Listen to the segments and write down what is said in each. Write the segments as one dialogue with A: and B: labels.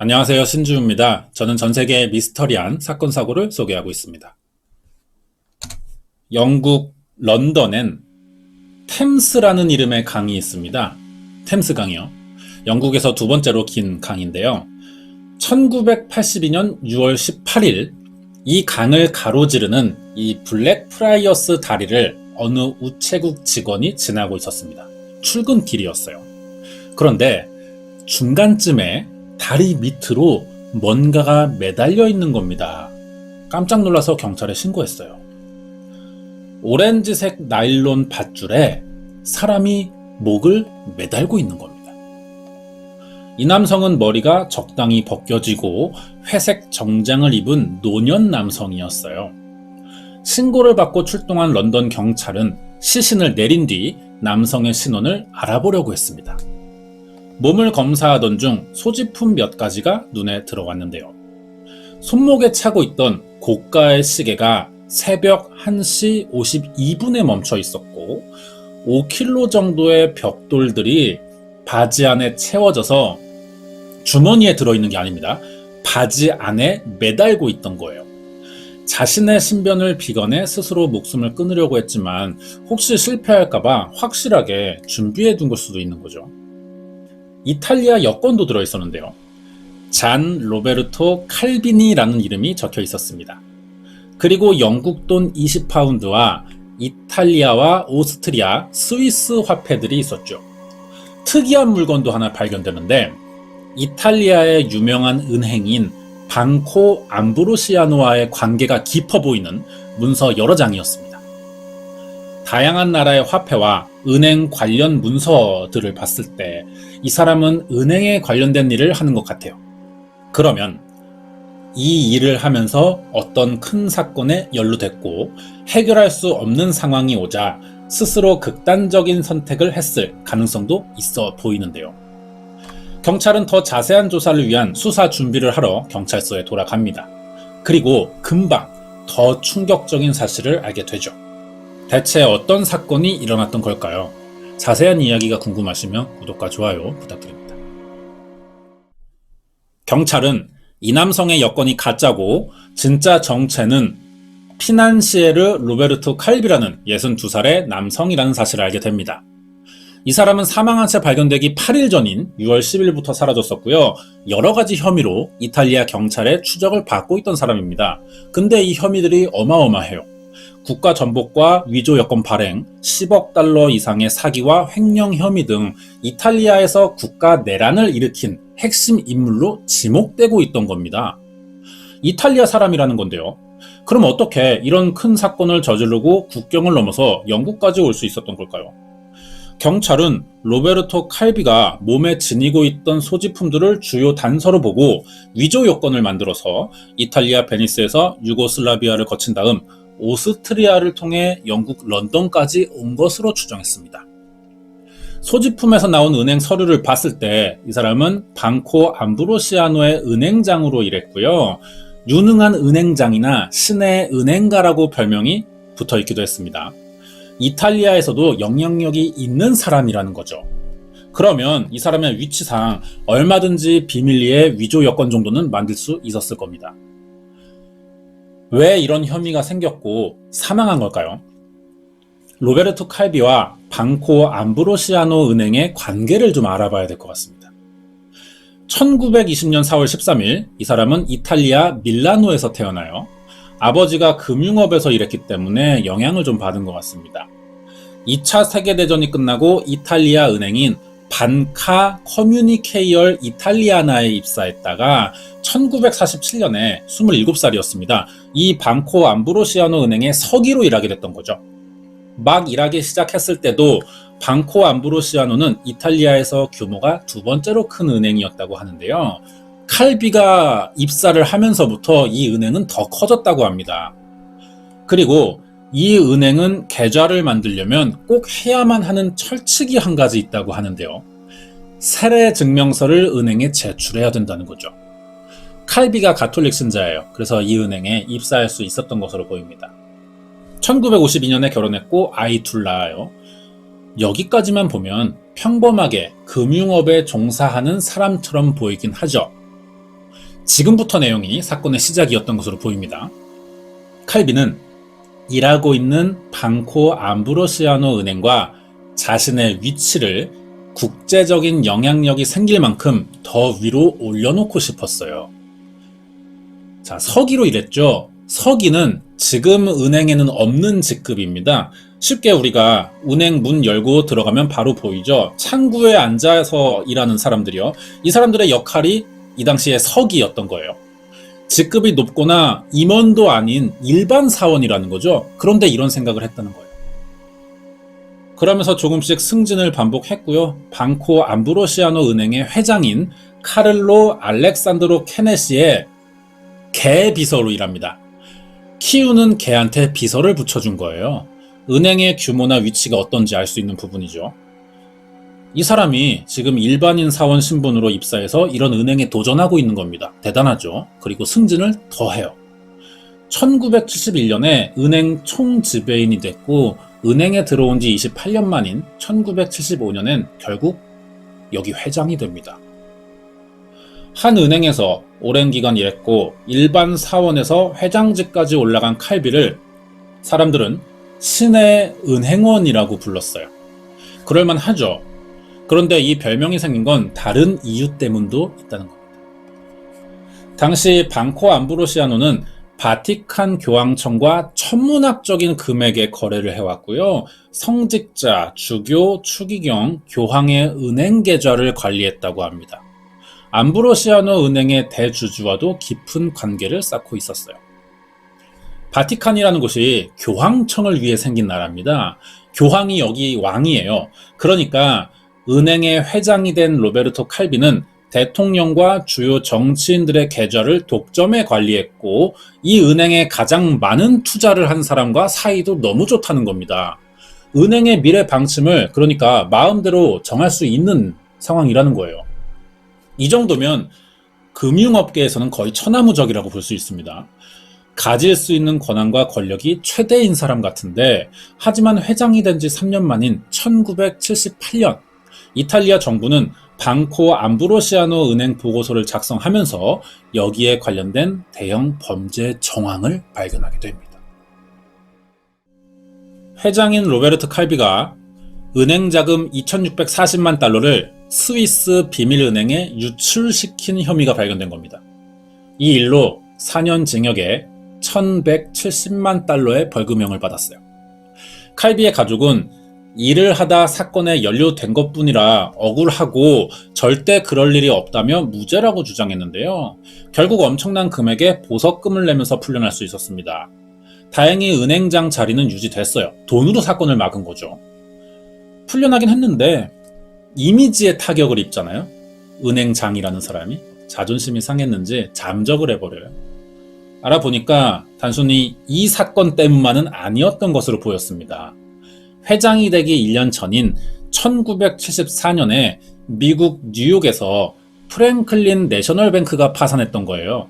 A: 안녕하세요. 신주입니다. 저는 전 세계의 미스터리한 사건 사고를 소개하고 있습니다. 영국 런던엔 템스라는 이름의 강이 있습니다. 템스 강이요. 영국에서 두 번째로 긴 강인데요. 1982년 6월 18일 이 강을 가로지르는 이 블랙프라이어스 다리를 어느 우체국 직원이 지나고 있었습니다. 출근길이었어요. 그런데 중간쯤에 다리 밑으로 뭔가가 매달려 있는 겁니다. 깜짝 놀라서 경찰에 신고했어요. 오렌지색 나일론 밧줄에 사람이 목을 매달고 있는 겁니다. 이 남성은 머리가 적당히 벗겨지고 회색 정장을 입은 노년 남성이었어요. 신고를 받고 출동한 런던 경찰은 시신을 내린 뒤 남성의 신원을 알아보려고 했습니다. 몸을 검사하던 중 소지품 몇 가지가 눈에 들어왔는데요. 손목에 차고 있던 고가의 시계가 새벽 1시 52분에 멈춰 있었고 5kg 정도의 벽돌들이 바지 안에 채워져서 주머니에 들어있는 게 아닙니다. 바지 안에 매달고 있던 거예요. 자신의 신변을 비관해 스스로 목숨을 끊으려고 했지만 혹시 실패할까봐 확실하게 준비해 둔 걸 수도 있는 거죠. 이탈리아 여권도 들어있었는데요. 잔 로베르토 칼비니라는 이름이 적혀 있었습니다. 그리고 영국 돈 20파운드와 이탈리아와 오스트리아, 스위스 화폐들이 있었죠. 특이한 물건도 하나 발견되는데 이탈리아의 유명한 은행인 방코 암브로시아노와의 관계가 깊어 보이는 문서 여러 장이었습니다. 다양한 나라의 화폐와 은행 관련 문서들을 봤을 때 이 사람은 은행에 관련된 일을 하는 것 같아요. 그러면 이 일을 하면서 어떤 큰 사건에 연루됐고 해결할 수 없는 상황이 오자 스스로 극단적인 선택을 했을 가능성도 있어 보이는데요. 경찰은 더 자세한 조사를 위한 수사 준비를 하러 경찰서에 돌아갑니다. 그리고 금방 더 충격적인 사실을 알게 되죠. 대체 어떤 사건이 일어났던 걸까요? 자세한 이야기가 궁금하시면 구독과 좋아요 부탁드립니다. 경찰은 이 남성의 여권이 가짜고 진짜 정체는 피난시에르 로베르토 칼비라는 62살의 남성이라는 사실을 알게 됩니다. 이 사람은 사망한 채 발견되기 8일 전인 6월 10일부터 사라졌었고요. 여러 가지 혐의로 이탈리아 경찰의 추적을 받고 있던 사람입니다. 근데 이 혐의들이 어마어마해요. 국가 전복과 위조 여권 발행, 10억 달러 이상의 사기와 횡령 혐의 등 이탈리아에서 국가 내란을 일으킨 핵심 인물로 지목되고 있던 겁니다. 이탈리아 사람이라는 건데요. 그럼 어떻게 이런 큰 사건을 저지르고 국경을 넘어서 영국까지 올 수 있었던 걸까요? 경찰은 로베르토 칼비가 몸에 지니고 있던 소지품들을 주요 단서로 보고 위조 여권을 만들어서 이탈리아 베니스에서 유고슬라비아를 거친 다음 오스트리아를 통해 영국 런던까지 온 것으로 추정했습니다. 소지품에서 나온 은행 서류를 봤을 때 이 사람은 방코 암브로시아노의 은행장으로 일했고요. 유능한 은행장이나 신의 은행가라고 별명이 붙어있기도 했습니다. 이탈리아에서도 영향력이 있는 사람이라는 거죠. 그러면 이 사람의 위치상 얼마든지 비밀리에 위조 여권 정도는 만들 수 있었을 겁니다. 왜 이런 혐의가 생겼고 사망한 걸까요? 로베르토 칼비와 방코 암브로시아노 은행의 관계를 좀 알아봐야 될 것 같습니다. 1920년 4월 13일 이 사람은 이탈리아 밀라노에서 태어나요. 아버지가 금융업에서 일했기 때문에 영향을 좀 받은 것 같습니다. 2차 세계대전이 끝나고 이탈리아 은행인 반카 커뮤니케이얼 이탈리아나에 입사했다가 1947년에 27살이었습니다. 이 방코 암브로시아노 은행의 서기로 일하게 됐던 거죠. 막 일하기 시작했을 때도 방코 암브로시아노는 이탈리아에서 규모가 두 번째로 큰 은행이었다고 하는데요. 칼비가 입사를 하면서부터 이 은행은 더 커졌다고 합니다. 그리고 이 은행은 계좌를 만들려면 꼭 해야만 하는 철칙이 한 가지 있다고 하는데요. 세례 증명서를 은행에 제출해야 된다는 거죠. 칼비가 가톨릭 신자예요. 그래서 이 은행에 입사할 수 있었던 것으로 보입니다. 1952년에 결혼했고 아이 둘 낳아요. 여기까지만 보면 평범하게 금융업에 종사하는 사람처럼 보이긴 하죠. 지금부터 내용이 사건의 시작이었던 것으로 보입니다. 칼비는 일하고 있는 방코 암브로시아노 은행과 자신의 위치를 국제적인 영향력이 생길 만큼 더 위로 올려놓고 싶었어요. 자, 서기로 일했죠. 서기는 지금 은행에는 없는 직급입니다. 쉽게 우리가 은행 문 열고 들어가면 바로 보이죠. 창구에 앉아서 일하는 사람들이요. 이 사람들의 역할이 이 당시에 서기였던 거예요. 직급이 높거나 임원도 아닌 일반 사원이라는 거죠. 그런데 이런 생각을 했다는 거예요. 그러면서 조금씩 승진을 반복했고요. 방코 암브로시아노 은행의 회장인 카를로 알렉산드로 케네시의 개 비서로 일합니다. 키우는 개한테 비서를 붙여준 거예요. 은행의 규모나 위치가 어떤지 알 수 있는 부분이죠. 이 사람이 지금 일반인 사원 신분으로 입사해서 이런 은행에 도전하고 있는 겁니다. 대단하죠. 그리고 승진을 더 해요. 1971년에 은행 총지배인이 됐고 은행에 들어온 지 28년 만인 1975년엔 결국 여기 회장이 됩니다. 한 은행에서 오랜 기간 일했고 일반 사원에서 회장직까지 올라간 칼비를 사람들은 신의 은행원이라고 불렀어요. 그럴만하죠. 그런데 이 별명이 생긴 건 다른 이유 때문도 있다는 겁니다. 당시 방코 암브로시아노는 바티칸 교황청과 천문학적인 금액의 거래를 해왔고요. 성직자, 주교, 추기경, 교황의 은행 계좌를 관리했다고 합니다. 암브로시아노 은행의 대주주와도 깊은 관계를 쌓고 있었어요. 바티칸이라는 곳이 교황청을 위해 생긴 나라입니다. 교황이 여기 왕이에요. 그러니까 은행의 회장이 된 로베르토 칼비는 대통령과 주요 정치인들의 계좌를 독점해 관리했고 이 은행에 가장 많은 투자를 한 사람과 사이도 너무 좋다는 겁니다. 은행의 미래 방침을 그러니까 마음대로 정할 수 있는 상황이라는 거예요. 이 정도면 금융업계에서는 거의 천하무적이라고 볼 수 있습니다. 가질 수 있는 권한과 권력이 최대인 사람 같은데 하지만 회장이 된 지 3년 만인 1978년 이탈리아 정부는 방코 암브로시아노 은행 보고서를 작성하면서 여기에 관련된 대형 범죄 정황을 발견하게 됩니다. 회장인 로베르트 칼비가 은행 자금 2,640만 달러를 스위스 비밀은행에 유출시킨 혐의가 발견된 겁니다. 이 일로 4년 징역에 1,170만 달러의 벌금형을 받았어요. 칼비의 가족은 일을 하다 사건에 연루된 것뿐이라 억울하고 절대 그럴 일이 없다며 무죄라고 주장했는데요. 결국 엄청난 금액의 보석금을 내면서 풀려날 수 있었습니다. 다행히 은행장 자리는 유지됐어요. 돈으로 사건을 막은 거죠. 풀려나긴 했는데 이미지에 타격을 입잖아요. 은행장이라는 사람이 자존심이 상했는지 잠적을 해버려요. 알아보니까 단순히 이 사건 때문만은 아니었던 것으로 보였습니다. 회장이 되기 1년 전인 1974년에 미국 뉴욕에서 프랭클린 내셔널뱅크가 파산했던 거예요.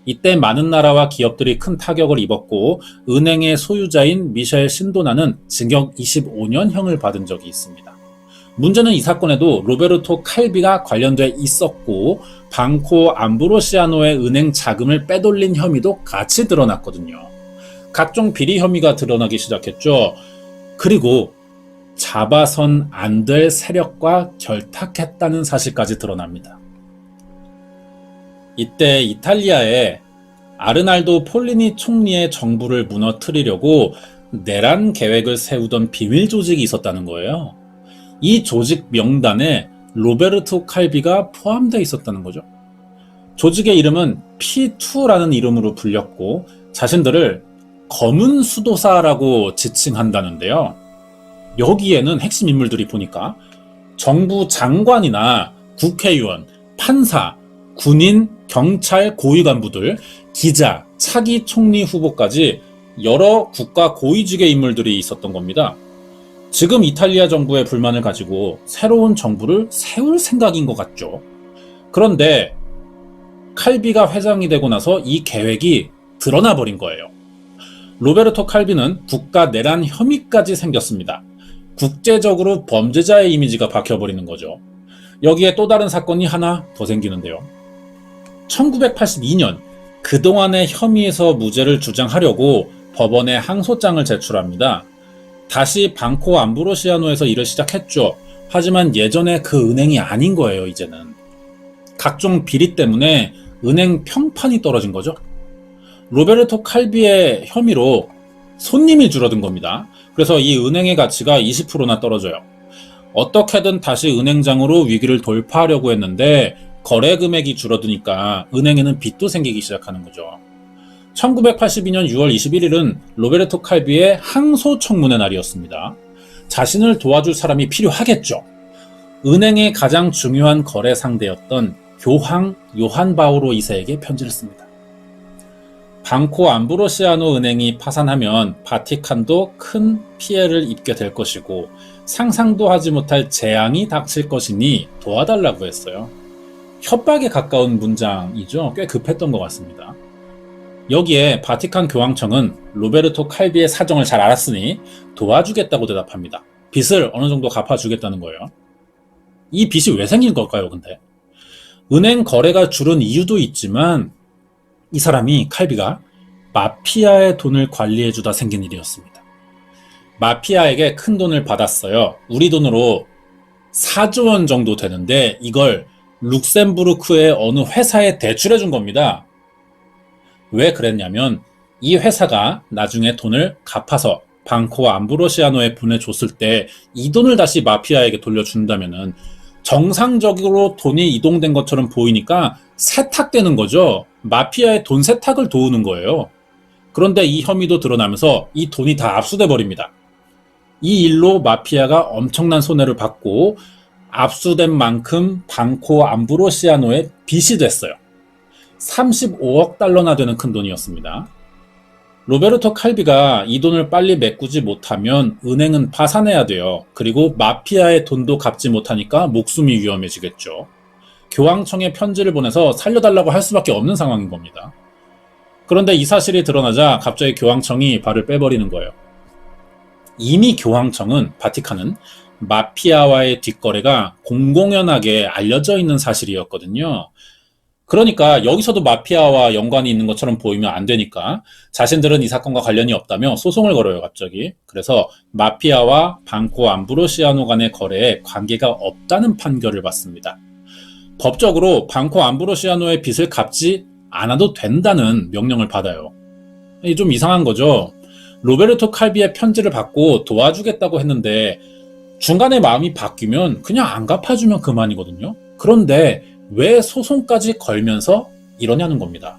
A: 이때 많은 나라와 기업들이 큰 타격을 입었고 은행의 소유자인 미셸 신도나는 징역 25년형을 받은 적이 있습니다. 문제는 이 사건에도 로베르토 칼비가 관련돼 있었고 방코 암브로시아노의 은행 자금을 빼돌린 혐의도 같이 드러났거든요. 각종 비리 혐의가 드러나기 시작했죠. 그리고 잡아선 안 될 세력과 결탁했다는 사실까지 드러납니다. 이때 이탈리아에 아르날도 폴리니 총리의 정부를 무너뜨리려고 내란 계획을 세우던 비밀 조직이 있었다는 거예요. 이 조직 명단에 로베르토 칼비가 포함되어 있었다는 거죠. 조직의 이름은 P2라는 이름으로 불렸고 자신들을 검은 수도사라고 지칭한다는데요. 여기에는 핵심 인물들이 보니까 정부 장관이나 국회의원, 판사, 군인, 경찰 고위 간부들, 기자, 차기 총리 후보까지 여러 국가 고위직의 인물들이 있었던 겁니다. 지금 이탈리아 정부의 불만을 가지고 새로운 정부를 세울 생각인 것 같죠. 그런데 칼비가 회장이 되고 나서 이 계획이 드러나 버린 거예요. 로베르토 칼비는 국가 내란 혐의까지 생겼습니다. 국제적으로 범죄자의 이미지가 박혀버리는 거죠. 여기에 또 다른 사건이 하나 더 생기는데요. 1982년 그동안의 혐의에서 무죄를 주장하려고 법원에 항소장을 제출합니다. 다시 방코 암브로시아노에서 일을 시작했죠. 하지만 예전에 그 은행이 아닌 거예요, 이제는. 각종 비리 때문에 은행 평판이 떨어진 거죠. 로베르토 칼비의 혐의로 손님이 줄어든 겁니다. 그래서 이 은행의 가치가 20%나 떨어져요. 어떻게든 다시 은행장으로 위기를 돌파하려고 했는데 거래 금액이 줄어드니까 은행에는 빚도 생기기 시작하는 거죠. 1982년 6월 21일은 로베르토 칼비의 항소 청문회 날이었습니다. 자신을 도와줄 사람이 필요하겠죠. 은행의 가장 중요한 거래 상대였던 교황 요한 바오로 2세에게 편지를 씁니다. 방코 암브로시아노 은행이 파산하면 바티칸도 큰 피해를 입게 될 것이고 상상도 하지 못할 재앙이 닥칠 것이니 도와달라고 했어요. 협박에 가까운 문장이죠. 꽤 급했던 것 같습니다. 여기에 바티칸 교황청은 로베르토 칼비의 사정을 잘 알았으니 도와주겠다고 대답합니다. 빚을 어느 정도 갚아주겠다는 거예요. 이 빚이 왜 생긴 걸까요, 근데? 은행 거래가 줄은 이유도 있지만 이 사람이 칼비가 마피아의 돈을 관리해주다 생긴 일이었습니다. 마피아에게 큰 돈을 받았어요. 우리 돈으로 4조 원 정도 되는데 이걸 룩셈부르크의 어느 회사에 대출해준 겁니다. 왜 그랬냐면 이 회사가 나중에 돈을 갚아서 방코 암브로시아노에 보내줬을 때 이 돈을 다시 마피아에게 돌려준다면은 정상적으로 돈이 이동된 것처럼 보이니까 세탁되는 거죠. 마피아의 돈 세탁을 도우는 거예요. 그런데 이 혐의도 드러나면서 이 돈이 다 압수돼 버립니다. 이 일로 마피아가 엄청난 손해를 받고 압수된 만큼 방코 암브로시아노의 빚이 됐어요. 35억 달러나 되는 큰 돈이었습니다. 로베르토 칼비가 이 돈을 빨리 메꾸지 못하면 은행은 파산해야 돼요. 그리고 마피아의 돈도 갚지 못하니까 목숨이 위험해지겠죠. 교황청에 편지를 보내서 살려달라고 할 수밖에 없는 상황인 겁니다. 그런데 이 사실이 드러나자 갑자기 교황청이 발을 빼버리는 거예요. 이미 교황청은, 바티칸은 마피아와의 뒷거래가 공공연하게 알려져 있는 사실이었거든요. 그러니까 여기서도 마피아와 연관이 있는 것처럼 보이면 안 되니까 자신들은 이 사건과 관련이 없다며 소송을 걸어요, 갑자기. 그래서 마피아와 방코 암브로시아노 간의 거래에 관계가 없다는 판결을 받습니다. 법적으로 방코 암브로시아노의 빚을 갚지 않아도 된다는 명령을 받아요. 이게 좀 이상한 거죠. 로베르토 칼비의 편지를 받고 도와주겠다고 했는데 중간에 마음이 바뀌면 그냥 안 갚아주면 그만이거든요. 그런데 왜 소송까지 걸면서 이러냐는 겁니다.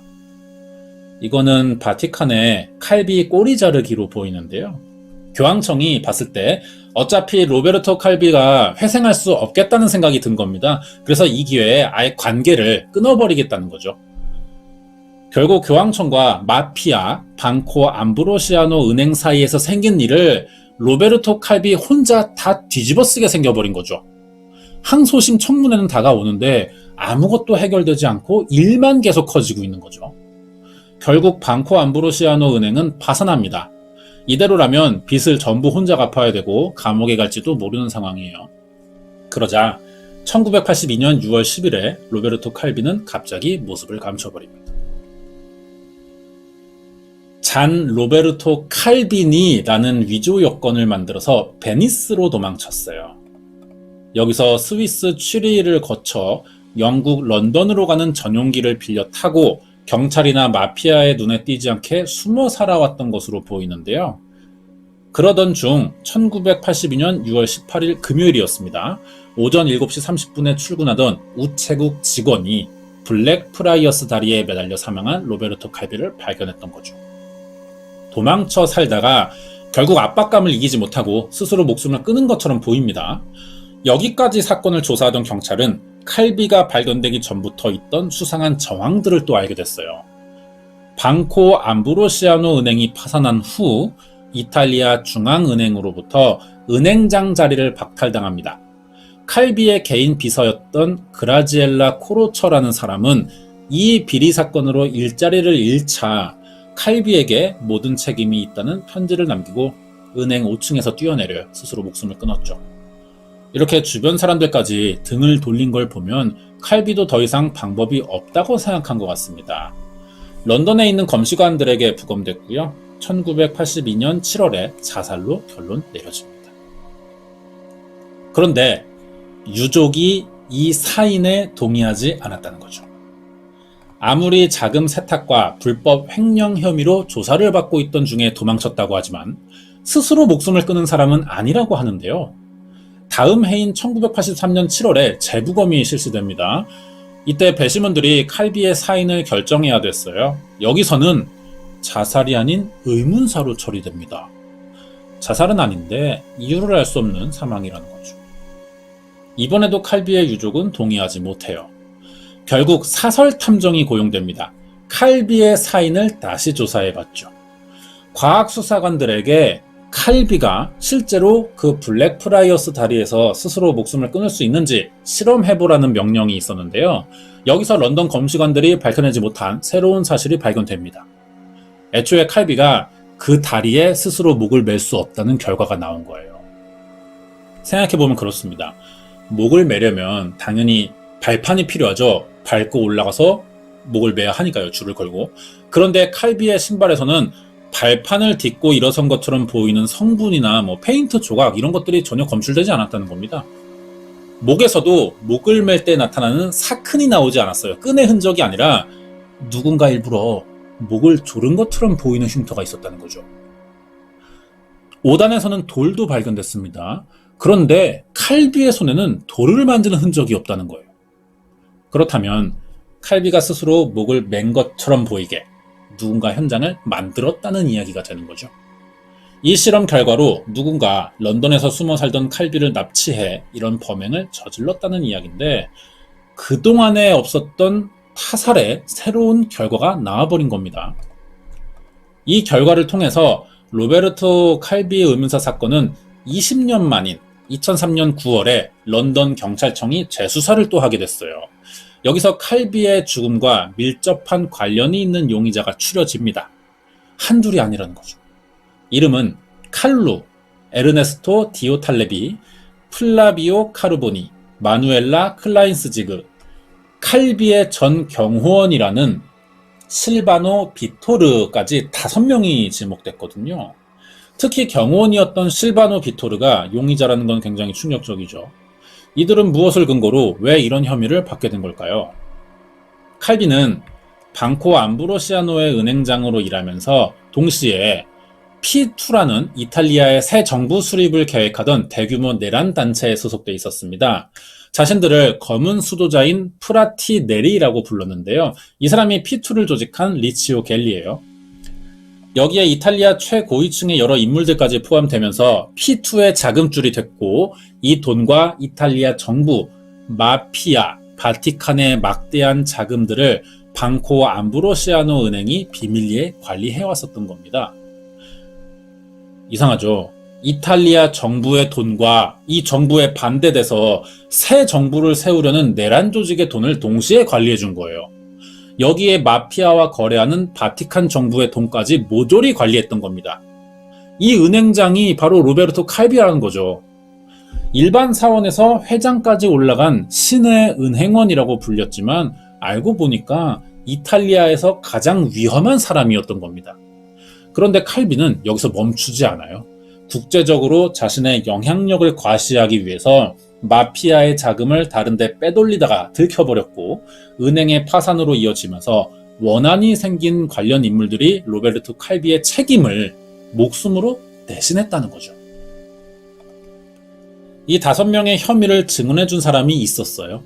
A: 이거는 바티칸의 칼비 꼬리 자르기로 보이는데요. 교황청이 봤을 때 어차피 로베르토 칼비가 회생할 수 없겠다는 생각이 든 겁니다. 그래서 이 기회에 아예 관계를 끊어버리겠다는 거죠. 결국 교황청과 마피아, 방코 암브로시아노 은행 사이에서 생긴 일을 로베르토 칼비 혼자 다 뒤집어쓰게 생겨버린 거죠. 항소심 청문회는 다가오는데 아무것도 해결되지 않고 일만 계속 커지고 있는 거죠. 결국 방코 암브로시아노 은행은 파산합니다. 이대로라면 빚을 전부 혼자 갚아야 되고 감옥에 갈지도 모르는 상황이에요. 그러자 1982년 6월 10일에 로베르토 칼비는 갑자기 모습을 감춰버립니다. 잔 로베르토 칼비니라는 위조 여권을 만들어서 베니스로 도망쳤어요. 여기서 스위스 취리히를 거쳐 영국 런던으로 가는 전용기를 빌려 타고 경찰이나 마피아의 눈에 띄지 않게 숨어 살아왔던 것으로 보이는데요. 그러던 중 1982년 6월 18일 금요일이었습니다. 오전 7시 30분에 출근하던 우체국 직원이 블랙 프라이어스 다리에 매달려 사망한 로베르토 칼비를 발견했던 거죠. 도망쳐 살다가 결국 압박감을 이기지 못하고 스스로 목숨을 끊은 것처럼 보입니다. 여기까지 사건을 조사하던 경찰은 칼비가 발견되기 전부터 있던 수상한 정황들을 또 알게 됐어요. 방코 암브로시아노 은행이 파산한 후 이탈리아 중앙은행으로부터 은행장 자리를 박탈당합니다. 칼비의 개인 비서였던 그라지엘라 코로처라는 사람은 이 비리 사건으로 일자리를 잃자 칼비에게 모든 책임이 있다는 편지를 남기고 은행 5층에서 뛰어내려 스스로 목숨을 끊었죠. 이렇게 주변 사람들까지 등을 돌린 걸 보면 칼비도 더 이상 방법이 없다고 생각한 것 같습니다. 런던에 있는 검시관들에게 부검됐고요. 1982년 7월에 자살로 결론 내려집니다. 그런데 유족이 이 사인에 동의하지 않았다는 거죠. 아무리 자금 세탁과 불법 횡령 혐의로 조사를 받고 있던 중에 도망쳤다고 하지만 스스로 목숨을 끊은 사람은 아니라고 하는데요. 다음 해인 1983년 7월에 재부검이 실시됩니다. 이때 배심원들이 칼비의 사인을 결정해야 됐어요. 여기서는 자살이 아닌 의문사로 처리됩니다. 자살은 아닌데 이유를 알 수 없는 사망이라는 거죠. 이번에도 칼비의 유족은 동의하지 못해요. 결국 사설 탐정이 고용됩니다. 칼비의 사인을 다시 조사해봤죠. 과학수사관들에게 칼비가 실제로 그 블랙프라이어스 다리에서 스스로 목숨을 끊을 수 있는지 실험해보라는 명령이 있었는데요. 여기서 런던 검시관들이 밝혀내지 못한 새로운 사실이 발견됩니다. 애초에 칼비가 그 다리에 스스로 목을 맬 수 없다는 결과가 나온 거예요. 생각해보면 그렇습니다. 목을 매려면 당연히 발판이 필요하죠. 밟고 올라가서 목을 매야 하니까요. 줄을 걸고. 그런데 칼비의 신발에서는 발판을 딛고 일어선 것처럼 보이는 성분이나 페인트 조각 이런 것들이 전혀 검출되지 않았다는 겁니다. 목에서도 목을 맬 때 나타나는 사큰이 나오지 않았어요. 끈의 흔적이 아니라 누군가 일부러 목을 조른 것처럼 보이는 흉터가 있었다는 거죠. 5단에서는 돌도 발견됐습니다. 그런데 칼비의 손에는 돌을 만지는 흔적이 없다는 거예요. 그렇다면 칼비가 스스로 목을 맨 것처럼 보이게 누군가 현장을 만들었다는 이야기가 되는 거죠. 이 실험 결과로 누군가 런던에서 숨어 살던 칼비를 납치해 이런 범행을 저질렀다는 이야기인데 그동안에 없었던 타살의 새로운 결과가 나와버린 겁니다. 이 결과를 통해서 로베르토 칼비의 의문사 사건은 20년 만인 2003년 9월에 런던 경찰청이 재수사를 또 하게 됐어요. 여기서 칼비의 죽음과 밀접한 관련이 있는 용의자가 추려집니다. 한둘이 아니라는 거죠. 이름은 칼루, 에르네스토 디오탈레비, 플라비오 카르보니, 마누엘라 클라인스지그, 칼비의 전 경호원이라는 실바노 비토르까지 5명이 지목됐거든요. 특히 경호원이었던 실바노 비토르가 용의자라는 건 굉장히 충격적이죠. 이들은 무엇을 근거로 왜 이런 혐의를 받게 된 걸까요? 칼비는 방코 암브로시아노의 은행장으로 일하면서 동시에 P2라는 이탈리아의 새 정부 수립을 계획하던 대규모 내란 단체에 소속돼 있었습니다. 자신들을 검은 수도자인 프라티 네리라고 불렀는데요. 이 사람이 P2를 조직한 리치오 겔리예요. 여기에 이탈리아 최고위층의 여러 인물들까지 포함되면서 P2의 자금줄이 됐고 이 돈과 이탈리아 정부, 마피아, 바티칸의 막대한 자금들을 방코 암브로시아노 은행이 비밀리에 관리해왔었던 겁니다. 이상하죠? 이탈리아 정부의 돈과 이 정부에 반대돼서 새 정부를 세우려는 내란 조직의 돈을 동시에 관리해준 거예요. 여기에 마피아와 거래하는 바티칸 정부의 돈까지 모조리 관리했던 겁니다. 이 은행장이 바로 로베르토 칼비라는 거죠. 일반 사원에서 회장까지 올라간 신의 은행원이라고 불렸지만 알고 보니까 이탈리아에서 가장 위험한 사람이었던 겁니다. 그런데 칼비는 여기서 멈추지 않아요. 국제적으로 자신의 영향력을 과시하기 위해서 마피아의 자금을 다른 데 빼돌리다가 들켜버렸고 은행의 파산으로 이어지면서 원한이 생긴 관련 인물들이 로베르토 칼비의 책임을 목숨으로 대신했다는 거죠. 이 5명의 혐의를 증언해준 사람이 있었어요.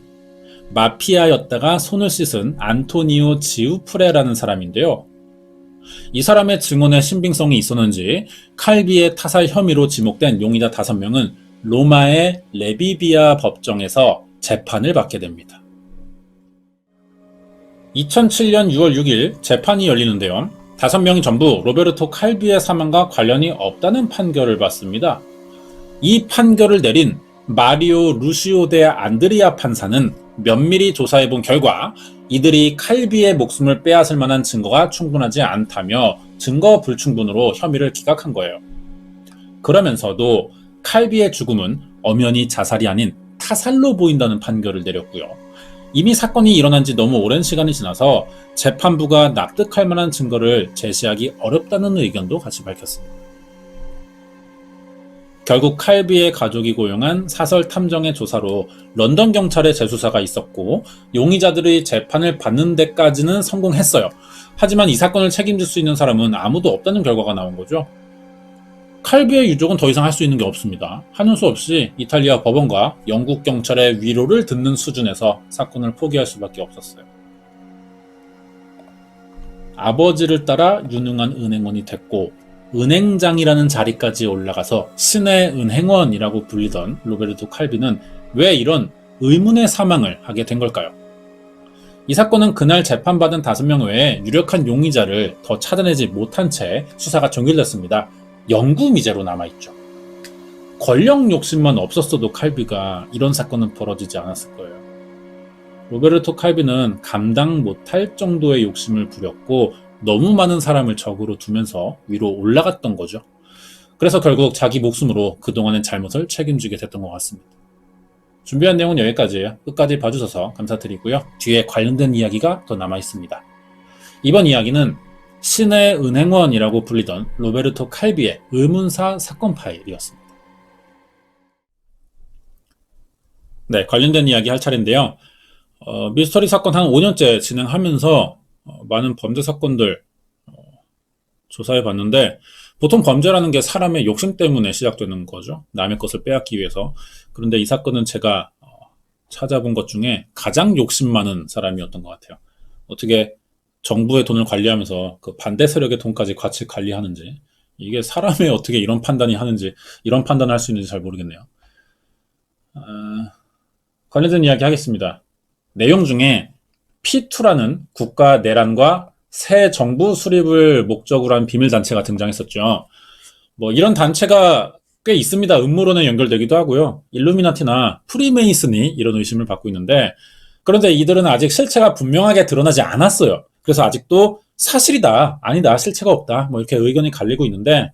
A: 마피아였다가 손을 씻은 안토니오 지우프레라는 사람인데요. 이 사람의 증언의 신빙성이 있었는지 칼비의 타살 혐의로 지목된 용의자 5명은 로마의 레비비아 법정에서 재판을 받게 됩니다. 2007년 6월 6일 재판이 열리는데요. 5명이 전부 로베르토 칼비의 사망과 관련이 없다는 판결을 받습니다. 이 판결을 내린 마리오 루시오 데 안드리아 판사는 면밀히 조사해본 결과 이들이 칼비의 목숨을 빼앗을 만한 증거가 충분하지 않다며 증거 불충분으로 혐의를 기각한 거예요. 그러면서도 칼비의 죽음은 엄연히 자살이 아닌 타살로 보인다는 판결을 내렸고요. 이미 사건이 일어난 지 너무 오랜 시간이 지나서 재판부가 납득할 만한 증거를 제시하기 어렵다는 의견도 같이 밝혔습니다. 결국 칼비의 가족이 고용한 사설 탐정의 조사로 런던 경찰의 재수사가 있었고 용의자들의 재판을 받는 데까지는 성공했어요. 하지만 이 사건을 책임질 수 있는 사람은 아무도 없다는 결과가 나온 거죠. 칼비의 유족은 더 이상 할 수 있는 게 없습니다. 하는 수 없이 이탈리아 법원과 영국 경찰의 위로를 듣는 수준에서 사건을 포기할 수밖에 없었어요. 아버지를 따라 유능한 은행원이 됐고 은행장이라는 자리까지 올라가서 신의 은행원이라고 불리던 로베르토 칼비는 왜 이런 의문의 사망을 하게 된 걸까요? 이 사건은 그날 재판받은 5명 외에 유력한 용의자를 더 찾아내지 못한 채 수사가 종결됐습니다. 영구미제로 남아있죠. 권력 욕심만 없었어도 칼비가 이런 사건은 벌어지지 않았을 거예요. 로베르토 칼비는 감당 못할 정도의 욕심을 부렸고 너무 많은 사람을 적으로 두면서 위로 올라갔던 거죠. 그래서 결국 자기 목숨으로 그동안의 잘못을 책임지게 됐던 것 같습니다. 준비한 내용은 여기까지예요. 끝까지 봐주셔서 감사드리고요. 뒤에 관련된 이야기가 더 남아있습니다. 이번 이야기는 신의 은행원이라고 불리던 로베르토 칼비의 의문사 사건 파일이었습니다. 네, 관련된 이야기 할 차례인데요. 미스터리 사건 한 5년째 진행하면서 많은 범죄 사건들 조사해 봤는데 보통 범죄라는 게 사람의 욕심 때문에 시작되는 거죠. 남의 것을 빼앗기 위해서. 그런데 이 사건은 제가 찾아본 것 중에 가장 욕심 많은 사람이었던 것 같아요. 어떻게 정부의 돈을 관리하면서 그 반대 세력의 돈까지 같이 관리하는지, 이게 사람이 어떻게 이런 판단이 하는지, 이런 판단을 할 수 있는지 잘 모르겠네요. 관련된 이야기 하겠습니다. 내용 중에 P2라는 국가 내란과 새 정부 수립을 목적으로 한 비밀단체가 등장했었죠. 이런 단체가 꽤 있습니다. 음모론에 연결되기도 하고요. 일루미나티나 프리메이슨이 이런 의심을 받고 있는데, 그런데 이들은 아직 실체가 분명하게 드러나지 않았어요. 그래서 아직도 사실이다, 아니다, 실체가 없다, 이렇게 의견이 갈리고 있는데,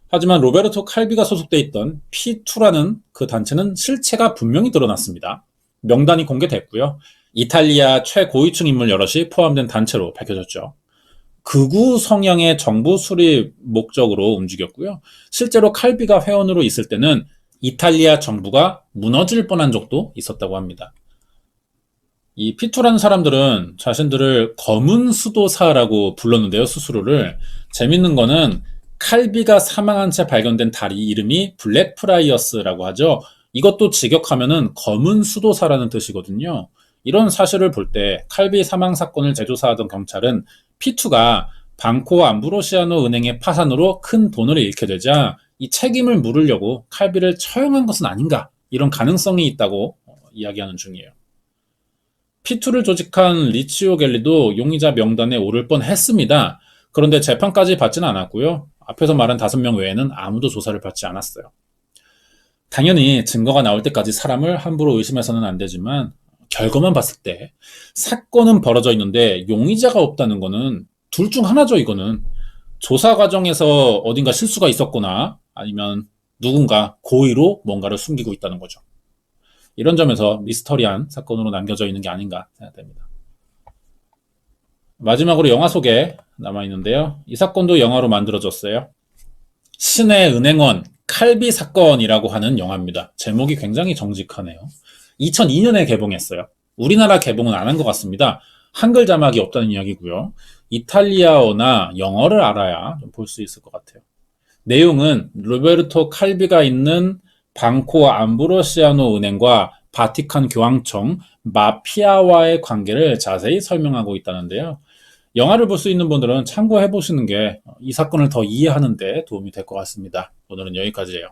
A: 하지만 로베르토 칼비가 소속돼 있던 P2라는 그 단체는 실체가 분명히 드러났습니다. 명단이 공개됐고요. 이탈리아 최고위층 인물 여럿이 포함된 단체로 밝혀졌죠. 극우 성향의 정부 수립 목적으로 움직였고요. 실제로 칼비가 회원으로 있을 때는 이탈리아 정부가 무너질 뻔한 적도 있었다고 합니다. 이 P2라는 사람들은 자신들을 검은 수도사라고 불렀는데요, 스스로를. 재밌는 거는 칼비가 사망한 채 발견된 다리 이름이 블랙프라이어스라고 하죠. 이것도 직역하면은 검은 수도사라는 뜻이거든요. 이런 사실을 볼 때 칼비 사망 사건을 재조사하던 경찰은 P2가 방코 암브로시아노 은행의 파산으로 큰 돈을 잃게 되자 이 책임을 물으려고 칼비를 처형한 것은 아닌가, 이런 가능성이 있다고 이야기하는 중이에요. P2를 조직한 리치오 갤리도 용의자 명단에 오를 뻔했습니다. 그런데 재판까지 받지는 않았고요. 앞에서 말한 5명 외에는 아무도 조사를 받지 않았어요. 당연히 증거가 나올 때까지 사람을 함부로 의심해서는 안 되지만 결과만 봤을 때 사건은 벌어져 있는데 용의자가 없다는 거는 둘 중 하나죠. 이거는 조사 과정에서 어딘가 실수가 있었거나 아니면 누군가 고의로 뭔가를 숨기고 있다는 거죠. 이런 점에서 미스터리한 사건으로 남겨져 있는 게 아닌가 생각됩니다. 마지막으로 영화 소개 남아있는데요. 이 사건도 영화로 만들어졌어요. 신의 은행원 칼비 사건이라고 하는 영화입니다. 제목이 굉장히 정직하네요. 2002년에 개봉했어요. 우리나라 개봉은 안 한 것 같습니다. 한글 자막이 없다는 이야기고요. 이탈리아어나 영어를 알아야 볼 수 있을 것 같아요. 내용은 로베르토 칼비가 있는 방코 암브로시아노 은행과 바티칸 교황청 마피아와의 관계를 자세히 설명하고 있다는데요. 영화를 볼 수 있는 분들은 참고해 보시는 게 이 사건을 더 이해하는 데 도움이 될 것 같습니다. 오늘은 여기까지예요.